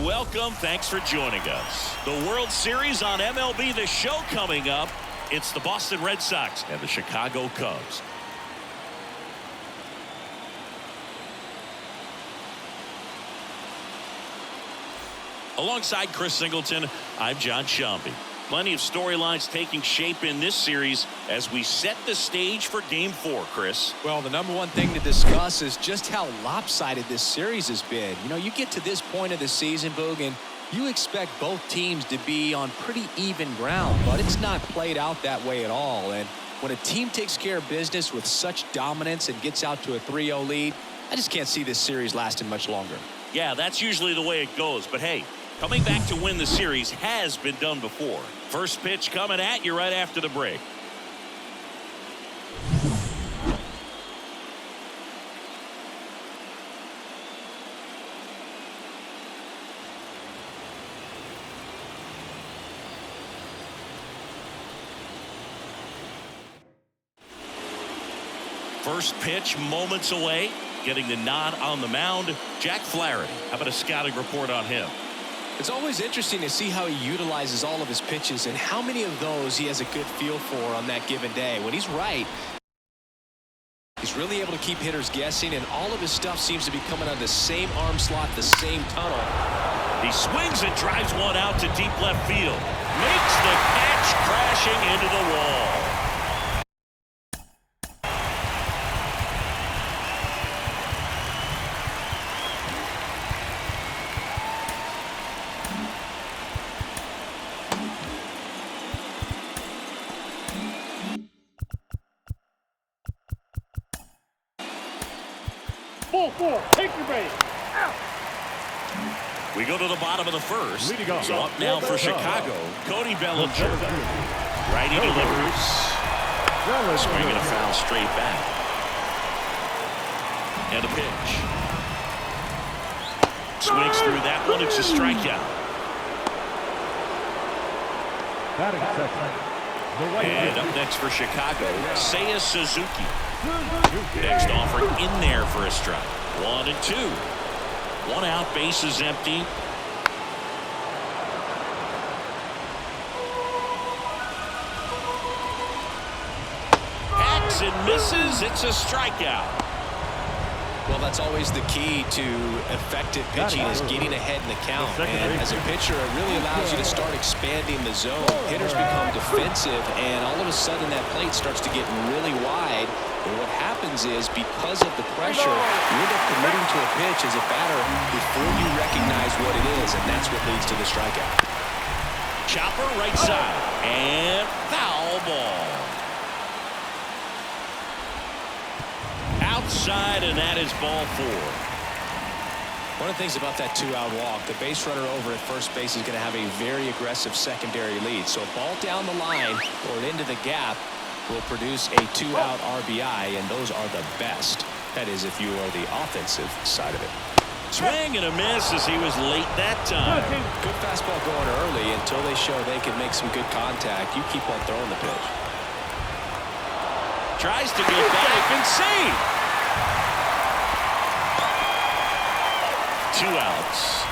welcome. Thanks for joining us. The World Series on MLB, the show coming up. It's the Boston Red Sox and the Chicago Cubs. Alongside Chris Singleton, I'm John Shambi. Plenty of storylines taking shape in this series as we set the stage for Game 4, Chris. Well, the number one thing to discuss is just how lopsided this series has been. You know, you get to this point of the season, Boog, and you expect both teams to be on pretty even ground, but it's not played out that way at all. And when a team takes care of business with such dominance and gets out to a 3-0 lead, I just can't see this series lasting much longer. Yeah, that's usually the way it goes, but hey, coming back to win the series has been done before. First pitch coming at you right after the break. First pitch moments away. Getting the nod on the mound, Jack Flaherty. How about a scouting report on him? It's always interesting to see how he utilizes all of his pitches and how many of those he has a good feel for on that given day. When he's right, he's really able to keep hitters guessing, and all of his stuff seems to be coming out of the same arm slot, the same tunnel. He swings and drives one out to deep left field. Makes the catch, crashing into the wall. Ball, take your base. Out. We go to the bottom of the first. So up now for Chicago, Cody Bellinger. Righty delivers. Swinging a foul straight back. And a pitch. Swings through that one. It's a strikeout. And up next for Chicago, Seiya Suzuki. Next offering in there for a strike. 1-2. One out, base is empty. Hacks and misses. It's a strikeout. Well, that's always the key to effective pitching, is getting ahead in the count. And as a pitcher, it really allows you to start expanding the zone. Hitters become defensive, and all of a sudden that plate starts to get really wide. And what happens is, because of the pressure, you end up committing to a pitch as a batter before you recognize what it is, and that's what leads to the strikeout. Chopper right side, and foul ball. Outside, and that is ball 4. One of the things about that 2-out walk, the base runner over at first base is going to have a very aggressive secondary lead. So a ball down the line or into the gap will produce a 2-out RBI, and those are the best. That is, if you are the offensive side of it. Swing and a miss as he was late that time. Good fastball going early until they show they can make some good contact. You keep on throwing the pitch. Tries to get back and save. 2 outs.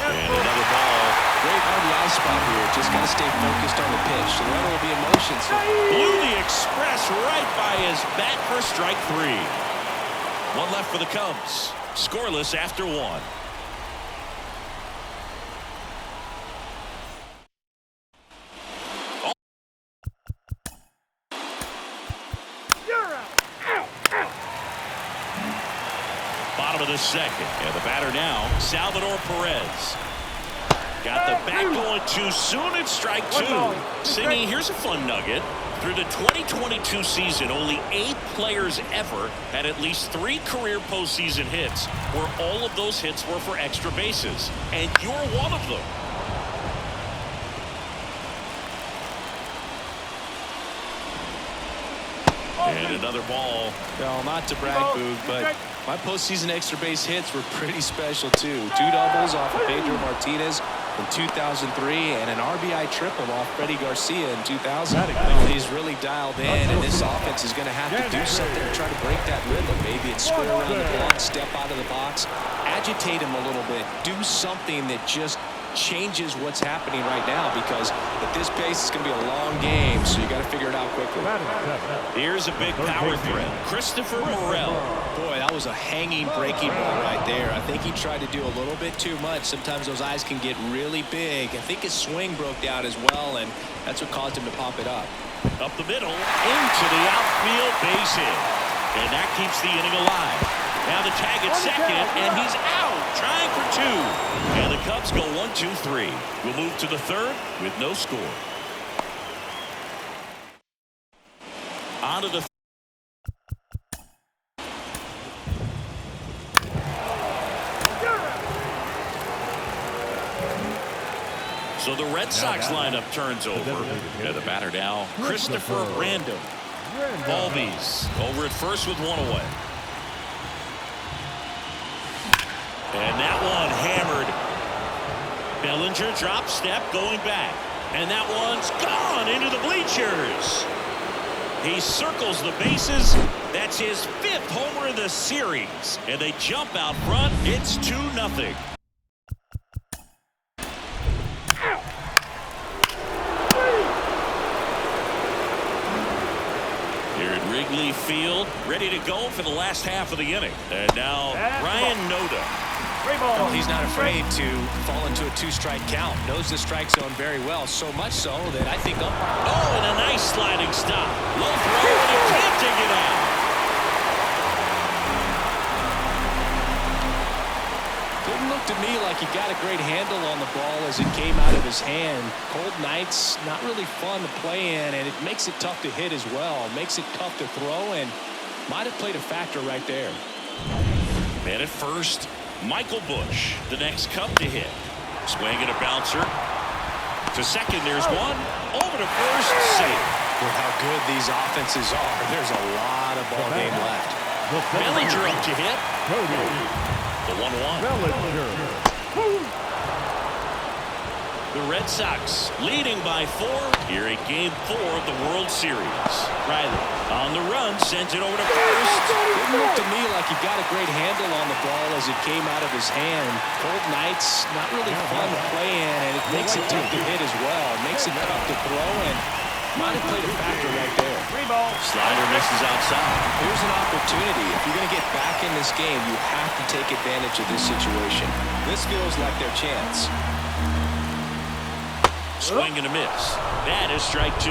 And another ball. Great RBI spot here. Just got to stay focused on the pitch. The runner will be in motion. So blew the express right by his bat for strike 3. One left for the Cubs. Scoreless after 1. Bottom of the second, and the batter now, Salvador Perez. Got the bat going too soon. It's strike 2. Singy, here's a fun nugget. Through the 2022 season, only 8 players ever had at least 3 career postseason hits, where all of those hits were for extra bases, and you're one of them. And another ball. Well, not to brag, Boog, but my postseason extra base hits were pretty special, too. 2 doubles off of Pedro Martinez in 2003 and an RBI triple off Freddie Garcia in 2000. Well, he's really dialed in, and this offense is going to have to do something to try to break that rhythm. Maybe it's square around the block, step out of the box. agitate him a little bit. Do something that just changes what's happening right now, because at this pace it's going to be a long game, so you got to figure it out quickly. Here's a big power threat. Christopher Morel. Boy, that was a hanging breaking ball right there. I think he tried to do a little bit too much. Sometimes those eyes can get really big. I think his swing broke down as well, and that's what caused him to pop it up. Up the middle, into the outfield, base hit. And that keeps the inning alive. Now the tag at second, and he's out, trying for two. And the Cubs go 1-2-3. We'll move to the third with no score. On to the So the Red Sox lineup turns over. And the batter now, Christopher Random. Albies over at first with one away. And that one hammered. Bellinger drop step going back. And that one's gone into the bleachers. He circles the bases. That's his 5th homer in the series. And they jump out front. It's 2-0. Wrigley Field, ready to go for the last half of the inning. And now Ryan Noda. Well, he's not afraid to fall into a 2-strike count. Knows the strike zone very well, so much so that I think and a nice sliding stop. Low throw, and he can't take it out. Didn't look to me like he got a great handle on the ball as it came out of his hand. Cold nights, not really fun to play in, and it makes it tough to hit as well. Makes it tough to throw, and might have played a factor right there. Man at first, Michael Bush, the next Cub to hit. Swing and a bouncer. To second, there's one. Over to first, safe. With how good these offenses are, there's a lot of ball game left. Bellinger up to hit. The 1-1. The Red Sox leading by 4 here in Game 4 of the World Series. Riley on the run, sends it over to first. Didn't look to me like he got a great handle on the ball as it came out of his hand. Cold nights, not really fun to play in, and it makes it tough to hit as well. It makes it tough to throw, and might have played a factor right there. Slider misses outside. Here's an opportunity. If you're going to get back in this game, you have to take advantage of this situation. This feels like their chance. Swing and a miss. That is strike 2.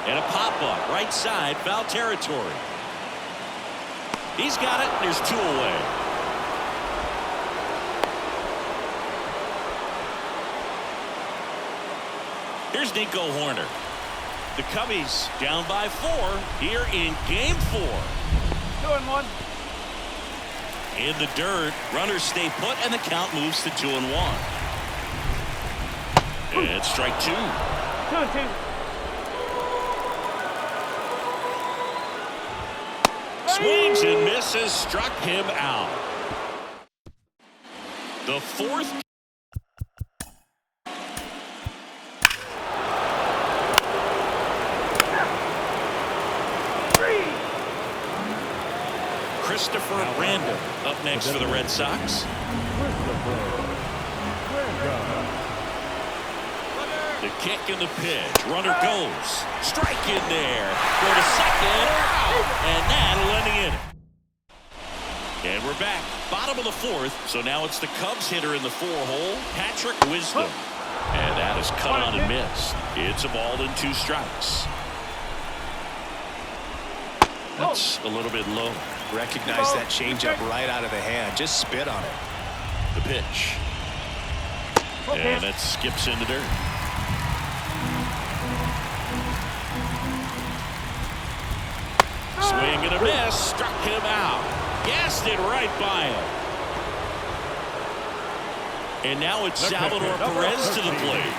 And a pop-up, right side, foul territory. He's got it. There's 2 away. Here's Nico Horner. The Cubbies down by 4 here in Game 4. 2-1. In the dirt, runners stay put, and the count moves to 2-1. And strike 2. 2-2. Swings and misses, struck him out. The 4th. Christopher Random up next for the Red Sox. The kick and the pitch. Runner goes. Strike in there. Go to second. Out. And that'll end the inning. And we're back. Bottom of the 4th. So now it's the Cubs hitter in the 4-hole, Patrick Wisdom. And that is cut on and missed. It's a ball and 2 strikes. That's a little bit low. Recognize that changeup right out of the hand. Just spit on it. The pitch. And it skips into dirt. Swing and a miss. Struck him out. Gassed it right by him. And now it's Salvador Perez to the plate.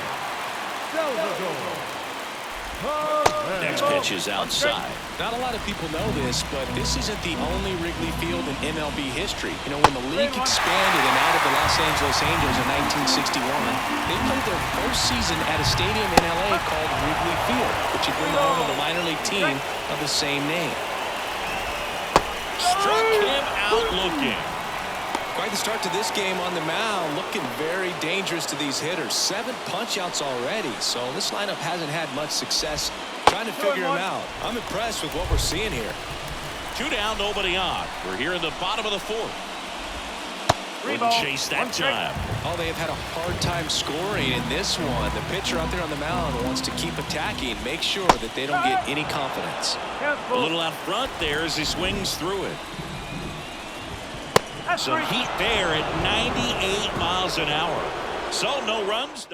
Next pitch is outside. Not a lot of people know this, but this isn't the only Wrigley Field in MLB history. You know, when the league expanded and added the Los Angeles Angels in 1961, they played their first season at a stadium in LA called Wrigley Field, which had been the home of the minor league team of the same name. Struck him out looking. Quite the start to this game on the mound. Looking very dangerous to these hitters. 7 punch-outs already. So this lineup hasn't had much success trying to figure him out. I'm impressed with what we're seeing here. 2 down, nobody on. We're here in the bottom of the 4th. Wouldn't chase that time. Oh, they have had a hard time scoring in this one. The pitcher out there on the mound wants to keep attacking, make sure that they don't get any confidence. A little out front there as he swings through it. Some heat there at 98 miles an hour. So no runs.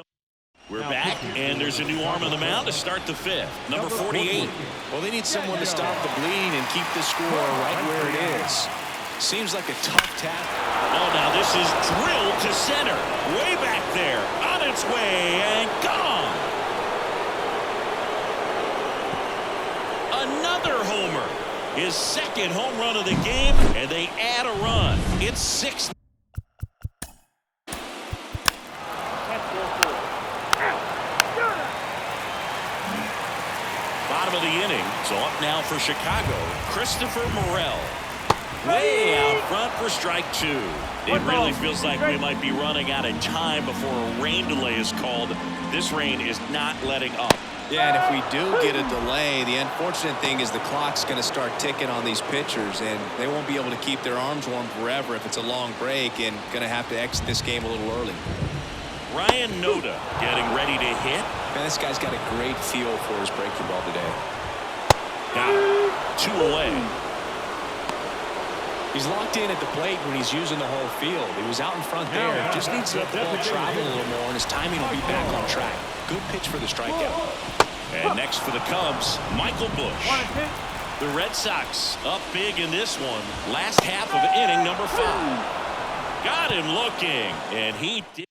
We're back, and there's a new arm on the mound to start the 5th. Number 48. Well, they need someone to stop the bleeding and keep the score right where it is. Seems like a tough task. Oh, now this is drilled to center. Way back there. On its way and gone. Another homer. His 2nd home run of the game, and they add a run. It's 6. Bottom of the inning. So up now for Chicago, Christopher Morel. Way out front for strike 2. It really feels like we might be running out of time before a rain delay is called. This rain is not letting up. Yeah, and if we do get a delay, the unfortunate thing is the clock's going to start ticking on these pitchers, and they won't be able to keep their arms warm forever if it's a long break, and going to have to exit this game a little early. Ryan Noda getting ready to hit. Man, this guy's got a great feel for his breaking ball today. Got it. 2 away. He's locked in at the plate when he's using the whole field. He was out in front there. Just needs to let the ball travel a little more, and his timing will be back on track. Good pitch for the strikeout. And next for the Cubs, Michael Busch. The Red Sox up big in this one. Last half of inning number 5. Got him looking, and he did.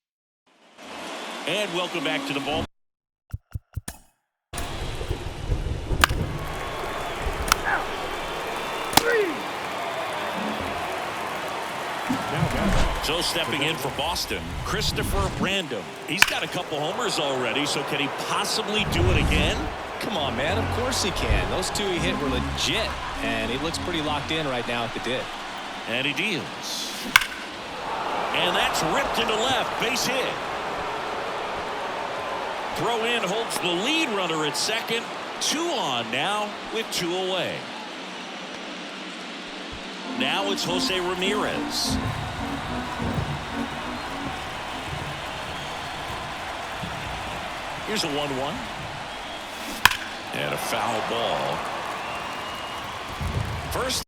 And welcome back to the ball. So stepping in for Boston, Christopher Random. He's got a couple homers already, so can he possibly do it again? Come on, man. Of course he can. Those 2 he hit were legit, and he looks pretty locked in right now at the dip. And he deals. And that's ripped into left. Base hit. Throw in holds the lead runner at 2nd. 2 on now with 2 away. Now it's Jose Ramirez. Here's a 1-1. And a foul ball. First.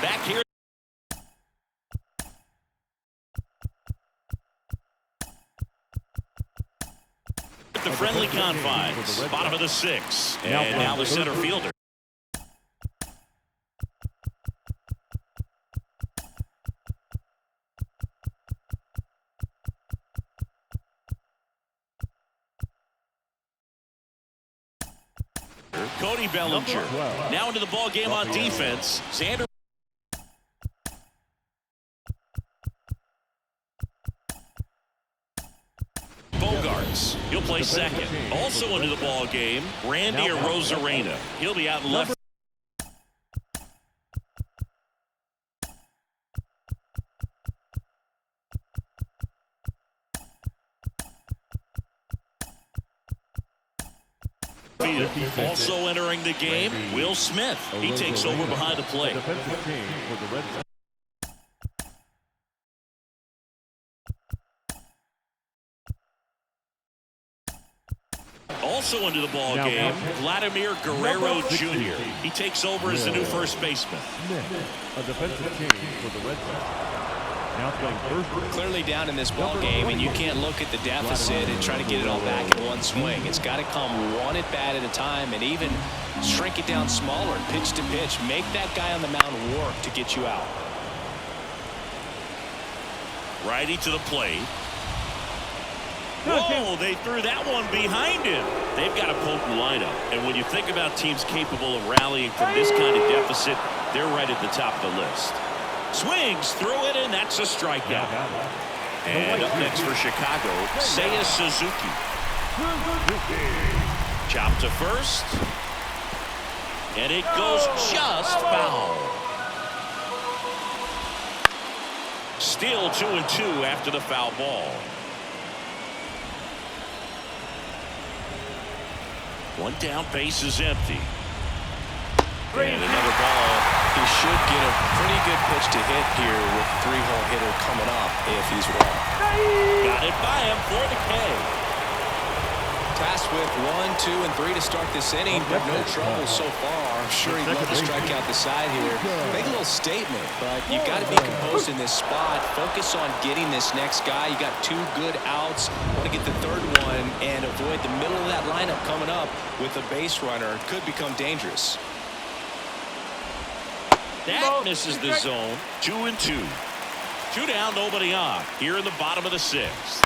Back here. The friendly confines. Bottom of the 6th. And now the center fielder. Cody Bellinger now into the ball game on defense. Xander Bogarts. He'll play 2nd. Also into the ball game, Randy Arozarena. He'll be out in left. Also entering the game, Will Smith. He takes over behind the plate. Also into the ball game, Vladimir Guerrero Jr. He takes over as the new first baseman. A defensive change for the Red Sox. Now playing first. Clearly down in this ball game, and you can't look at the deficit and try to get it all back in one swing. It's got to come one at bat at a time, and even shrink it down smaller, pitch to pitch. Make that guy on the mound work to get you out. Righty to the plate. Whoa, they threw that one behind him. They've got a potent lineup, and when you think about teams capable of rallying from this kind of deficit, they're right at the top of the list. Swings through it, and that's a strikeout. And up next for Chicago, Seiya Suzuki. Chop to first. And it goes just foul. Still 2-2 after the foul ball. One down, base is empty. And another ball. He should get a pretty good pitch to hit here with the three-hole hitter coming up if he's well. Got it by him for the K. Tasked with 1, 2, and 3 to start this inning, but no trouble so far. I'm sure he'd love to strike out the side here. Make a little statement, but you've got to be composed in this spot. Focus on getting this next guy. You got 2 good outs. Want to get the third one and avoid the middle of that lineup coming up with a base runner. Could become dangerous. That misses the zone. 2-2. 2 down, nobody on. Here in the bottom of the 6th.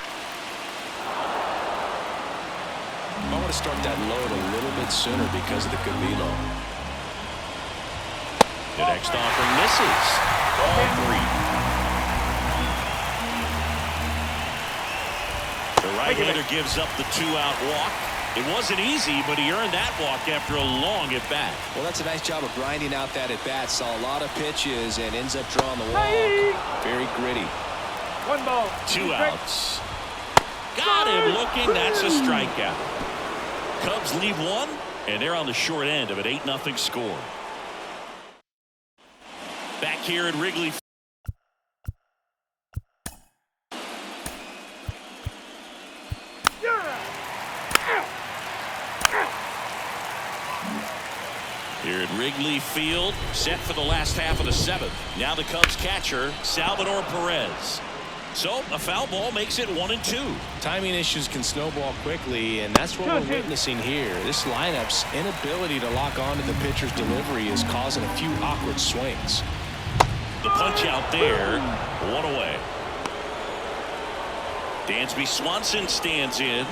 I want to start that load a little bit sooner because of the good velo. The next offering misses. Ball 3. The right-hander gives up the 2-out walk. It wasn't easy, but he earned that walk after a long at-bat. Well, that's a nice job of grinding out that at-bat. Saw a lot of pitches and ends up drawing the walk. Very gritty. 1 ball. 2 outs. Got him looking. That's a strikeout. Cubs leave 1, and they're on the short end of an 8-0 score. Back here at Wrigley. Here at Wrigley Field, set for the last half of the 7th. Now the Cubs catcher, Salvador Perez. So a foul ball makes it 1-2. Timing issues can snowball quickly, and that's what we're witnessing here. This lineup's inability to lock onto the pitcher's delivery is causing a few awkward swings. The punch out there, 1 away. Dansby Swanson stands in.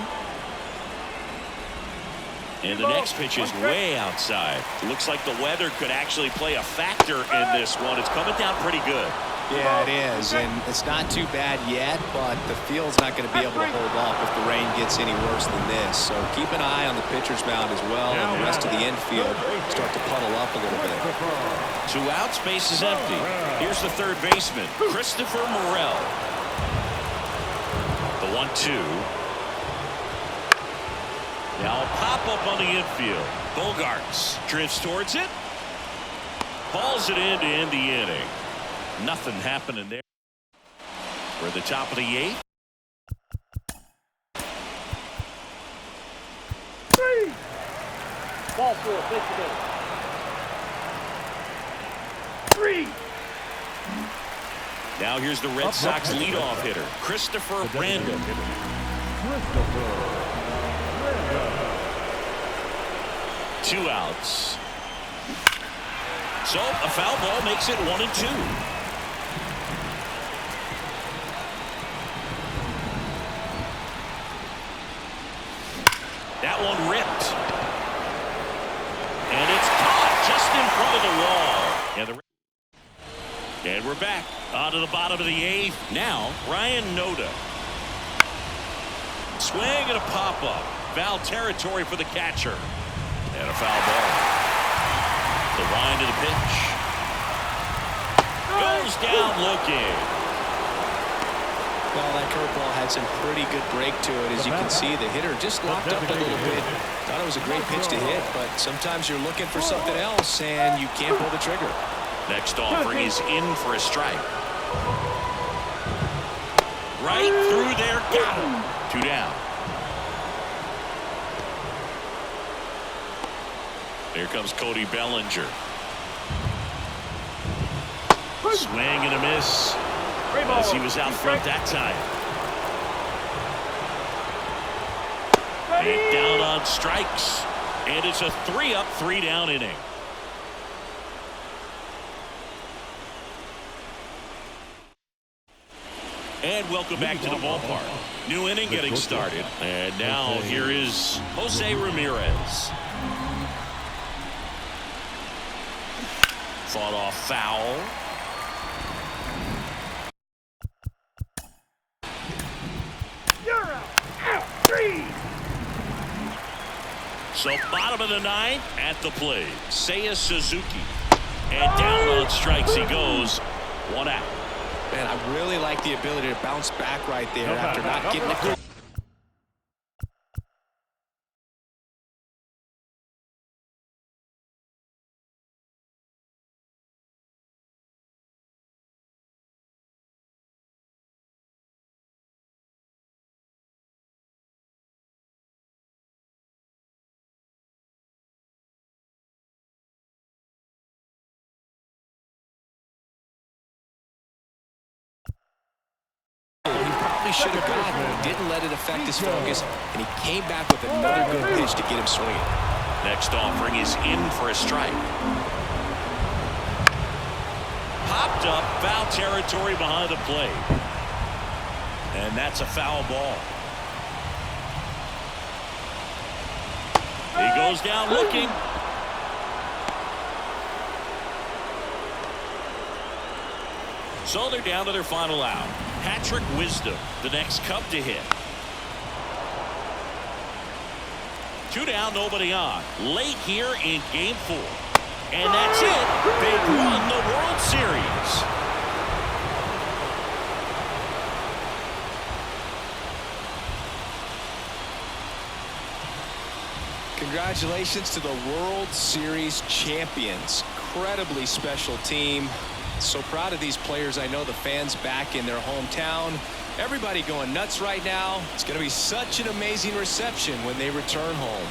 And the next pitch is way outside. Looks like the weather could actually play a factor in this one. It's coming down pretty good. Yeah, it is, and it's not too bad yet, but the field's not going to be able to hold off if the rain gets any worse than this. So keep an eye on the pitcher's mound as well, and the rest of the infield start to puddle up a little bit. 2 outs, base is empty. Here's the third baseman, Christopher Morel. The 1-2. Now a pop-up on the infield. Bogarts drifts towards it. Balls it in to end the inning. Nothing happening there. We're at the top of the 8th. 3. Ball 4. Place the 3. Now here's the Red Sox leadoff hitter, Christopher Randall. 2 outs. So a foul ball makes it 1-2. That one ripped. And it's caught just in front of the wall. And we're back onto the bottom of the 8th. Now Ryan Noda. Swing and a pop-up. Foul territory for the catcher. And a foul ball. The wind of the pitch. Goes down looking. Well, that curveball had some pretty good break to it. As you can see, the hitter just locked up a little bit. Thought it was a great pitch to hit, but sometimes you're looking for something else, and you can't pull the trigger. Next offering is in for a strike. Right through there. Got him. 2 down. Here comes Cody Bellinger. Swing and a miss. As he was out front that time. And down on strikes. And it's a 3-up, 3-down inning. And welcome back to the ballpark. New inning getting started. And now here is Jose Ramirez. Fought off foul. So bottom of the ninth at the plate, Seiya Suzuki. And down on strikes he goes. One out. Man, I really like the ability to bounce back right there after not getting the call. He should have got it. He didn't let it affect his focus, and he came back with another good pitch to get him swinging. Next offering is in for a strike. Popped up, foul territory behind the plate. And that's a foul ball. He goes down looking. So they're down to their final out. Patrick Wisdom, the next Cub to hit. 2 down, nobody on. Late here in Game 4. And that's it. They've won the World Series. Congratulations to the World Series champions. Incredibly special team. So proud of these players. I know the fans back in their hometown. Everybody going nuts right now. It's going to be such an amazing reception when they return home.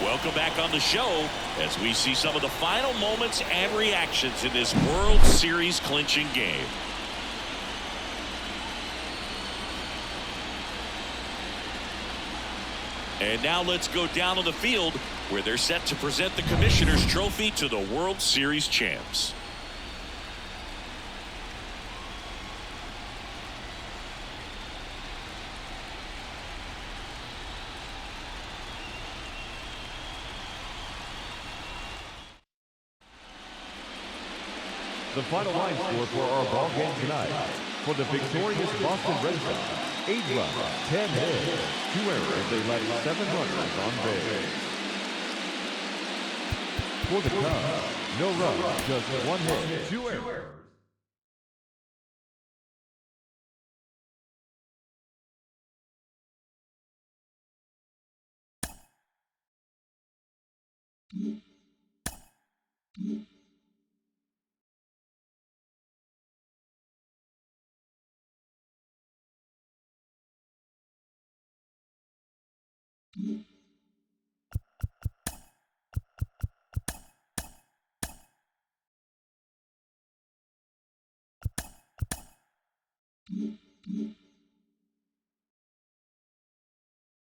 Welcome back on the show as we see some of the final moments and reactions in this World Series clinching game. And now let's go down on the field where they're set to present the Commissioner's Trophy to the World Series champs. The final line score for our ball game tonight. For the victorious Boston Red Sox, Yr1, 10 hits, 2 errors. They let 7 runners on base. For the Cubs, no runs, just 1 hit, 2 errors.